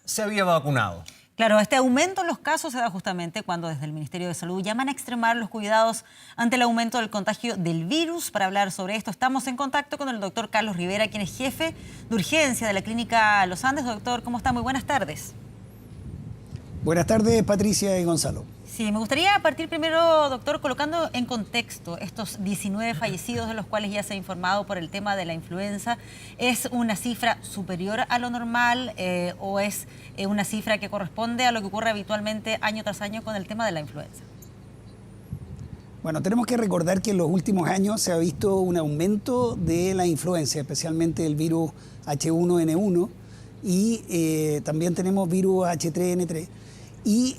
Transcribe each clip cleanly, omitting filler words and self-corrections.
se había vacunado. Claro, este aumento en los casos se da justamente cuando desde el Ministerio de Salud llaman a extremar los cuidados ante el aumento del contagio del virus. Para hablar sobre esto estamos en contacto con el doctor Carlos Rivera, quien es jefe de urgencia de la Clínica Los Andes. Doctor, ¿cómo está? Muy buenas tardes. Buenas tardes, Patricia y Gonzalo. Sí, me gustaría partir primero, doctor, colocando en contexto estos 19 fallecidos de los cuales ya se ha informado por el tema de la influenza. ¿Es una cifra superior a lo normal o es una cifra que corresponde a lo que ocurre habitualmente año tras año con el tema de la influenza? Bueno, tenemos que recordar que en los últimos años se ha visto un aumento de la influenza, especialmente el virus H1N1 y también tenemos virus H3N3 y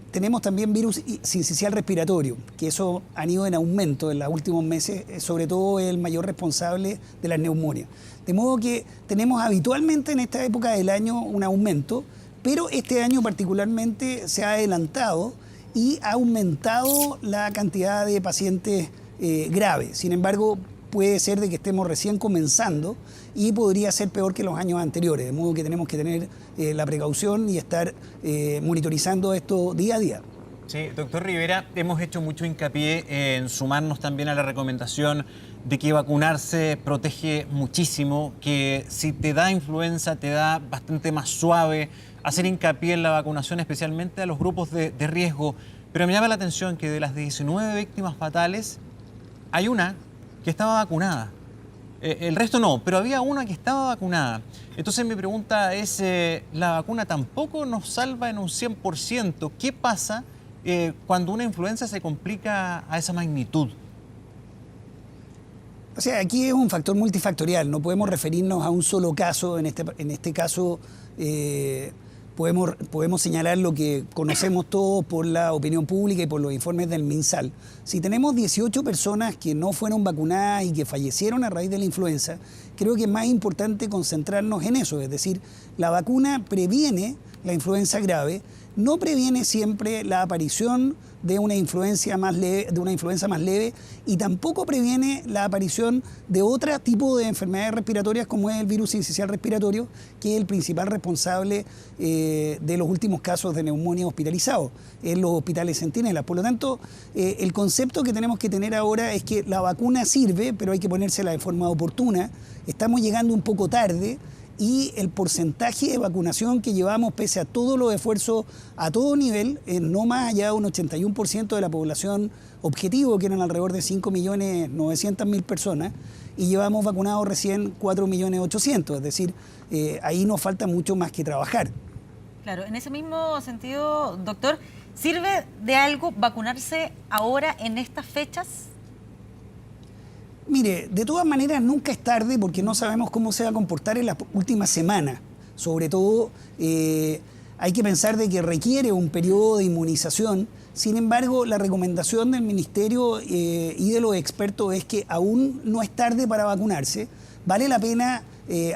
tenemos también virus sincicial respiratorio, que eso han ido en aumento en los últimos meses, sobre todo el mayor responsable de las neumonias. De modo que tenemos habitualmente en esta época del año un aumento, pero este año particularmente se ha adelantado y ha aumentado la cantidad de pacientes graves. Sin embargo, puede ser de que estemos recién comenzando y podría ser peor que los años anteriores, de modo que tenemos que tener la precaución y estar monitorizando esto día a día. Sí, doctor Rivera, hemos hecho mucho hincapié en sumarnos también a la recomendación de que vacunarse protege muchísimo, que si te da influenza te da bastante más suave, hacer hincapié en la vacunación especialmente a los grupos de riesgo. Pero me llama la atención que de las 19 víctimas fatales, hay una que estaba vacunada. El resto no, pero había una que estaba vacunada. Entonces mi pregunta es, ¿la vacuna tampoco nos salva en un 100%? ¿Qué pasa cuando una influenza se complica a esa magnitud? O sea, aquí es un factor multifactorial, no podemos referirnos a un solo caso. En este caso podemos señalar lo que conocemos todos por la opinión pública y por los informes del MinSal. Si tenemos 18 personas que no fueron vacunadas y que fallecieron a raíz de la influenza, creo que es más importante concentrarnos en eso, es decir, la vacuna previene la influenza grave, no previene siempre la aparición de una influenza más leve, y tampoco previene la aparición de otro tipo de enfermedades respiratorias como es el virus sincicial respiratorio, que es el principal responsable de los últimos casos de neumonía hospitalizados en los hospitales centinelas. Por lo tanto, el concepto que tenemos que tener ahora es que la vacuna sirve, pero hay que ponérsela de forma oportuna. Estamos llegando un poco tarde y el porcentaje de vacunación que llevamos, pese a todos los esfuerzos a todo nivel, es no más allá de un 81% de la población objetivo, que eran alrededor de 5.900.000 personas, y llevamos vacunados recién 4.800.000, es decir, ahí nos falta mucho más que trabajar. Claro, en ese mismo sentido, doctor, ¿sirve de algo vacunarse ahora en estas fechas? Mire, de todas maneras nunca es tarde porque no sabemos cómo se va a comportar en las últimas semanas. Sobre todo hay que pensar de que requiere un periodo de inmunización. Sin embargo, la recomendación del Ministerio y de los expertos es que aún no es tarde para vacunarse. Vale la pena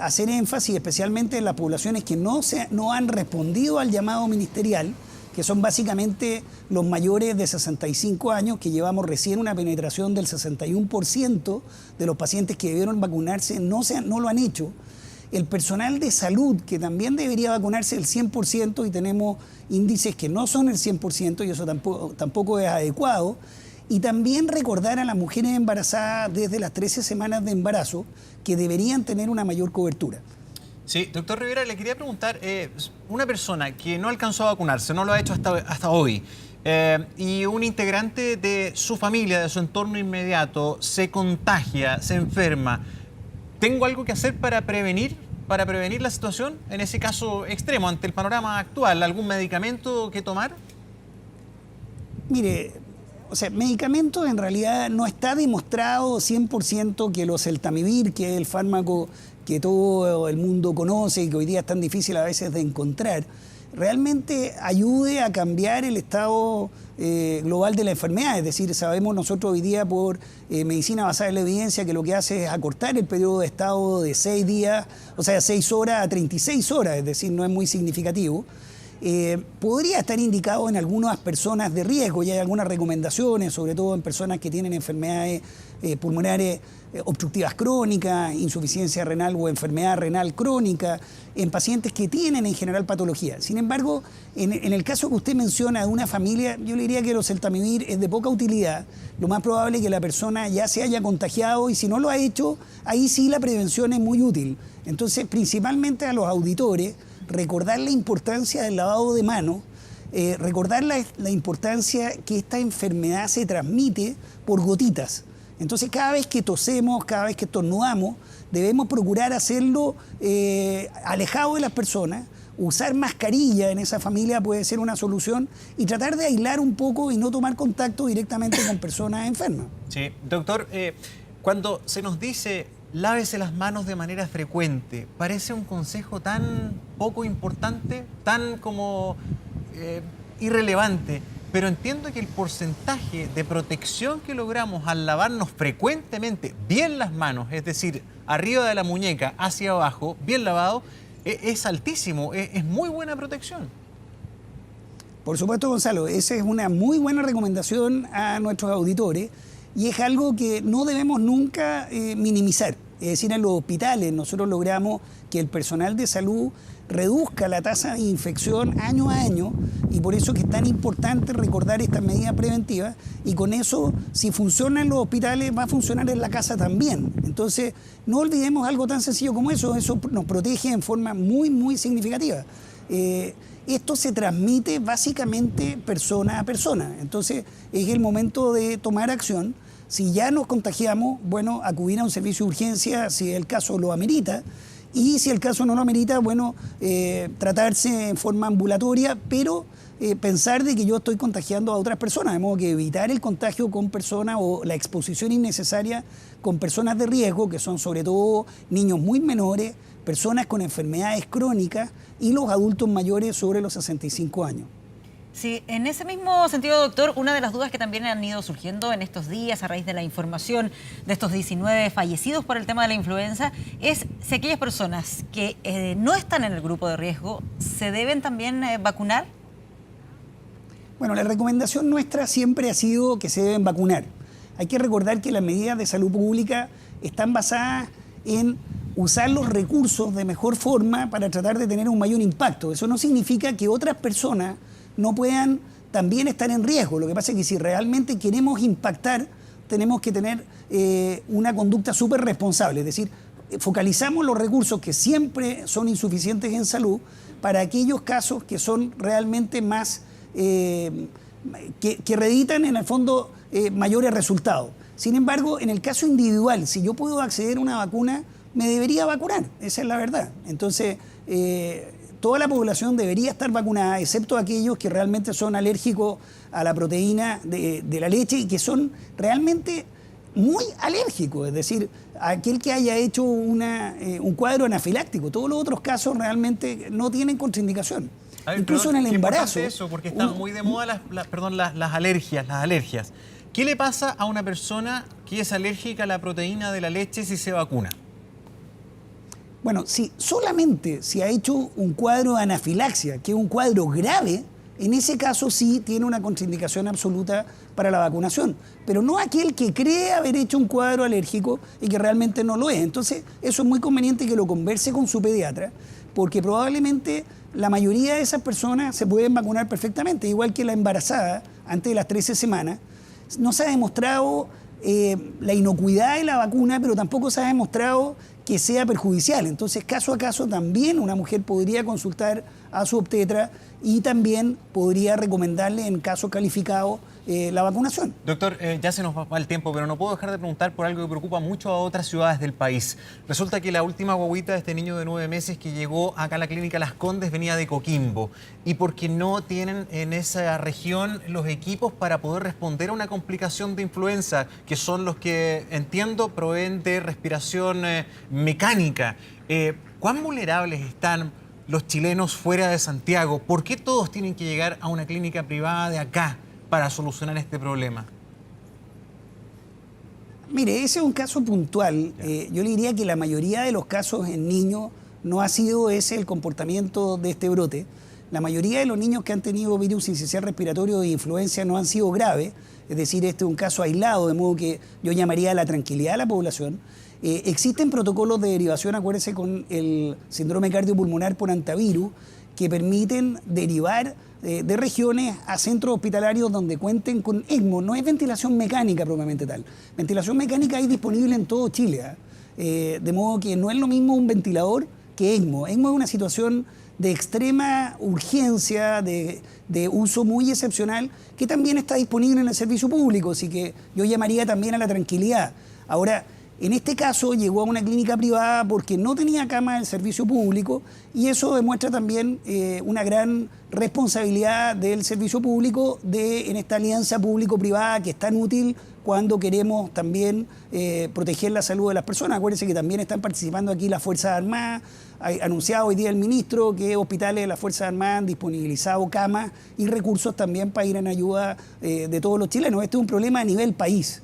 hacer énfasis especialmente en las poblaciones que no han respondido al llamado ministerial, que son básicamente los mayores de 65 años, que llevamos recién una penetración del 61% de los pacientes que debieron vacunarse no lo han hecho. El personal de salud, que también debería vacunarse el 100%, y tenemos índices que no son el 100%, y eso tampoco es adecuado. Y también recordar a las mujeres embarazadas desde las 13 semanas de embarazo que deberían tener una mayor cobertura. Sí, doctor Rivera, le quería preguntar, una persona que no alcanzó a vacunarse, no lo ha hecho hasta hoy, y un integrante de su familia, de su entorno inmediato, se contagia, se enferma, ¿tengo algo que hacer para prevenir la situación en ese caso extremo, ante el panorama actual? ¿Algún medicamento que tomar? Mire, o sea, medicamentos en realidad no está demostrado 100% que el oseltamivir, que es el fármaco que todo el mundo conoce y que hoy día es tan difícil a veces de encontrar, realmente ayude a cambiar el estado global de la enfermedad. Es decir, sabemos nosotros hoy día por medicina basada en la evidencia que lo que hace es acortar el periodo de estado de 6 días, o sea, 6 horas a 36 horas, es decir, no es muy significativo. podría estar indicado en algunas personas de riesgo, y hay algunas recomendaciones, sobre todo en personas que tienen enfermedades pulmonares obstructivas crónicas, insuficiencia renal o enfermedad renal crónica, en pacientes que tienen en general patología. Sin embargo, en el caso que usted menciona de una familia, yo le diría que el oseltamivir es de poca utilidad. Lo más probable es que la persona ya se haya contagiado, y si no lo ha hecho, ahí sí la prevención es muy útil. Entonces, principalmente a los auditores, recordar la importancia del lavado de manos, recordar la importancia que esta enfermedad se transmite por gotitas. Entonces, cada vez que tosemos, cada vez que estornudamos, debemos procurar hacerlo alejado de las personas. Usar mascarilla en esa familia puede ser una solución, y tratar de aislar un poco y no tomar contacto directamente con personas enfermas. Sí, doctor, cuando se nos dice lávese las manos de manera frecuente, parece un consejo tan poco importante, tan como irrelevante, pero entiendo que el porcentaje de protección que logramos al lavarnos frecuentemente bien las manos, es decir, arriba de la muñeca hacia abajo, bien lavado, es altísimo, es muy buena protección. Por supuesto, Gonzalo, esa es una muy buena recomendación a nuestros auditores, y es algo que no debemos nunca minimizar. Es decir, en los hospitales nosotros logramos que el personal de salud reduzca la tasa de infección año a año, y por eso que es tan importante recordar estas medidas preventivas, y con eso, si funciona en los hospitales, va a funcionar en la casa también. Entonces, no olvidemos algo tan sencillo como eso nos protege en forma muy, muy significativa. Esto se transmite básicamente persona a persona, entonces es el momento de tomar acción. Si ya nos contagiamos, bueno, acudir a un servicio de urgencia si el caso lo amerita, y si el caso no lo amerita, bueno, tratarse en forma ambulatoria, pero pensar de que yo estoy contagiando a otras personas, de modo que evitar el contagio con personas o la exposición innecesaria con personas de riesgo, que son sobre todo niños muy menores, personas con enfermedades crónicas y los adultos mayores sobre los 65 años. Sí, en ese mismo sentido, doctor, una de las dudas que también han ido surgiendo en estos días a raíz de la información de estos 19 fallecidos por el tema de la influenza es si aquellas personas que no están en el grupo de riesgo se deben también vacunar. Bueno, la recomendación nuestra siempre ha sido que se deben vacunar. Hay que recordar que las medidas de salud pública están basadas en usar los recursos de mejor forma para tratar de tener un mayor impacto. Eso no significa que otras personas no puedan también estar en riesgo. Lo que pasa es que si realmente queremos impactar, tenemos que tener una conducta súper responsable. Es decir, focalizamos los recursos que siempre son insuficientes en salud para aquellos casos que son realmente más, que reeditan en el fondo mayores resultados. Sin embargo, en el caso individual, si yo puedo acceder a una vacuna, me debería vacunar. Esa es la verdad. Entonces, toda la población debería estar vacunada, excepto aquellos que realmente son alérgicos a la proteína de la leche y que son realmente muy alérgicos, es decir, aquel que haya hecho un cuadro anafiláctico. Todos los otros casos realmente no tienen contraindicación. A ver, incluso perdón, en el embarazo. Eso, porque están muy de moda las alergias. ¿Qué le pasa a una persona que es alérgica a la proteína de la leche si se vacuna? Bueno, solamente si ha hecho un cuadro de anafilaxia, que es un cuadro grave, en ese caso sí tiene una contraindicación absoluta para la vacunación. Pero no aquel que cree haber hecho un cuadro alérgico y que realmente no lo es. Entonces, eso es muy conveniente que lo converse con su pediatra, porque probablemente la mayoría de esas personas se pueden vacunar perfectamente, igual que la embarazada antes de las 13 semanas. No se ha demostrado la inocuidad de la vacuna, pero tampoco se ha demostrado que sea perjudicial. Entonces, caso a caso, también una mujer podría consultar a su obstetra y también podría recomendarle, en caso calificado, la vacunación. Doctor, ya se nos va el tiempo, pero no puedo dejar de preguntar por algo que preocupa mucho a otras ciudades del país. Resulta que la última guagüita de este niño de 9 meses que llegó acá a la clínica Las Condes venía de Coquimbo, y porque no tienen en esa región los equipos para poder responder a una complicación de influenza, que son los que, entiendo, proveen de respiración mecánica. ¿Cuán vulnerables están los chilenos fuera de Santiago? ¿Por qué todos tienen que llegar a una clínica privada de acá para solucionar este problema? Mire, ese es un caso puntual. Yo le diría que la mayoría de los casos en niños no ha sido ese el comportamiento de este brote. La mayoría de los niños que han tenido virus sincicial respiratorio de influenza no han sido graves, es decir, este es un caso aislado, de modo que yo llamaría a la tranquilidad de la población. Existen protocolos de derivación, acuérdense, con el síndrome cardiopulmonar por antivirus, que permiten derivar de regiones a centros hospitalarios donde cuenten con ECMO. No es ventilación mecánica propiamente tal. Ventilación mecánica hay disponible en todo Chile, de modo que no es lo mismo un ventilador que ECMO. ECMO es una situación de extrema urgencia, de uso muy excepcional, que también está disponible en el servicio público, así que yo llamaría también a la tranquilidad. Ahora, en este caso llegó a una clínica privada porque no tenía cama del servicio público, y eso demuestra también una gran responsabilidad del servicio público en esta alianza público-privada que es tan útil cuando queremos también proteger la salud de las personas. Acuérdense que también están participando aquí las Fuerzas Armadas. Ha anunciado hoy día el ministro que hospitales de las Fuerzas Armadas han disponibilizado camas y recursos también para ir en ayuda de todos los chilenos. Este es un problema a nivel país.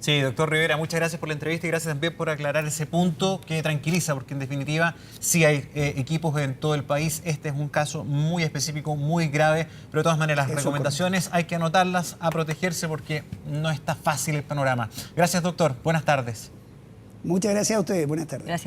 Sí, doctor Rivera, muchas gracias por la entrevista y gracias también por aclarar ese punto que tranquiliza, porque en definitiva sí hay equipos en todo el país. Este es un caso muy específico, muy grave, pero de todas maneras las recomendaciones hay que anotarlas, a protegerse porque no está fácil el panorama. Gracias, doctor. Buenas tardes. Muchas gracias a ustedes. Buenas tardes. Gracias.